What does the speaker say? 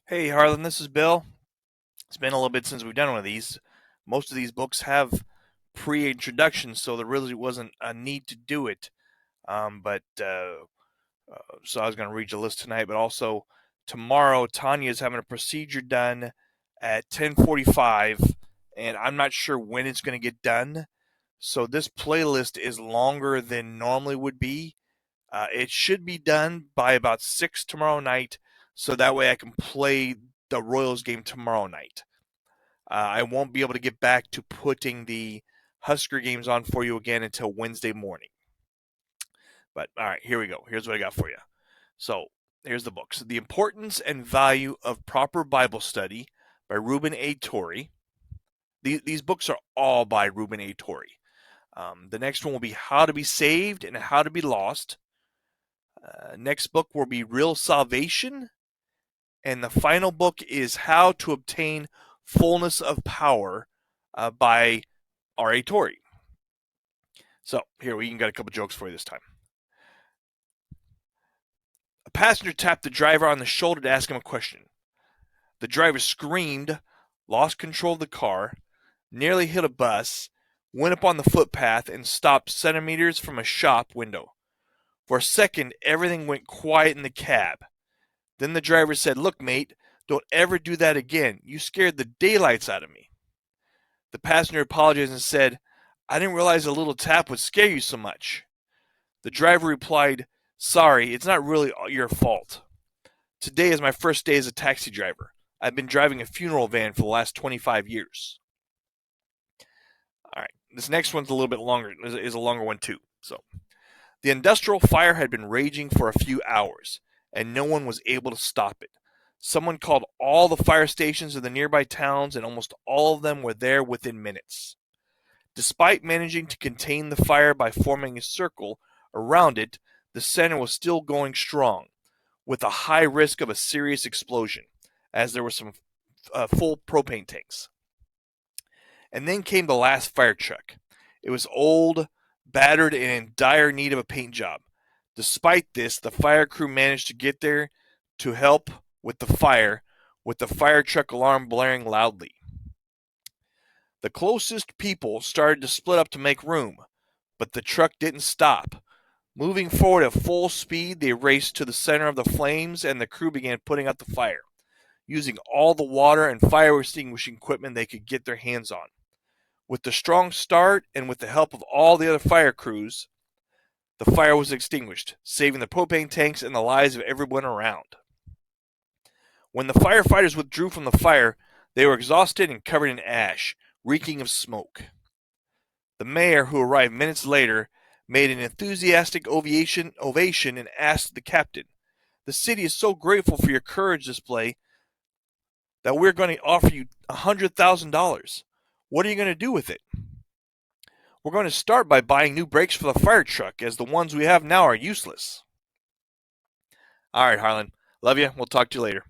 Hey Harlan, this is Bill. It's been a little bit since we've done one of these. Most of these books have pre-introductions, so there really wasn't a need to do it. So I was going to read your list tonight, but also tomorrow Tanya is having a procedure done at 10:45, and I'm not sure when it's going to get done. So this playlist is longer than normally would be. It should be done by about 6 tomorrow night, so that way I can play the Royals game tomorrow night. I won't be able to get back to putting the Husker games on for you again until Wednesday morning. But all right, here we go. Here's what I got for you. So here's the books: The Importance and Value of Proper Bible Study by Reuben A. Torrey. These books are all by Reuben A. Torrey. The next one will be How to Be Saved and How to Be Lost. Next book will be Real Salvation. And the final book is How to Obtain Fullness of Power by R.A. Torrey. So here, we even got a couple jokes for you this time. A passenger tapped the driver on the shoulder to ask him a question. The driver screamed, lost control of the car, nearly hit a bus, went up on the footpath, and stopped centimeters from a shop window. For a second, everything went quiet in the cab. Then the driver said, "Look, mate, don't ever do that again. You scared the daylights out of me." The passenger apologized and said, "I didn't realize a little tap would scare you so much." The driver replied, "Sorry, it's not really your fault. Today is my first day as a taxi driver. I've been driving a funeral van for the last 25 years. All right, this next one's a little bit longer, is a longer one too. The industrial fire had been raging for a few hours, and no one was able to stop it. Someone called all the fire stations in the nearby towns, and almost all of them were there within minutes. Despite managing to contain the fire by forming a circle around it, the center was still going strong, with a high risk of a serious explosion, as there were some full propane tanks. And then came the last fire truck. It was old, battered, and in dire need of a paint job. Despite this, the fire crew managed to get there to help with the fire truck alarm blaring loudly. The closest people started to split up to make room, but the truck didn't stop. Moving forward at full speed, they raced to the center of the flames, and the crew began putting out the fire, using all the water and fire extinguishing equipment they could get their hands on. With the strong start and with the help of all the other fire crews, the fire was extinguished, saving the propane tanks and the lives of everyone around. When the firefighters withdrew from the fire, they were exhausted and covered in ash, reeking of smoke. The mayor, who arrived minutes later, made an enthusiastic ovation and asked the captain, "The city is so grateful for your courage display that we're going to offer you $100,000. What are you going to do with it?" "We're going to start by buying new brakes for the fire truck, as the ones we have now are useless." All right, Harlan. Love you. We'll talk to you later.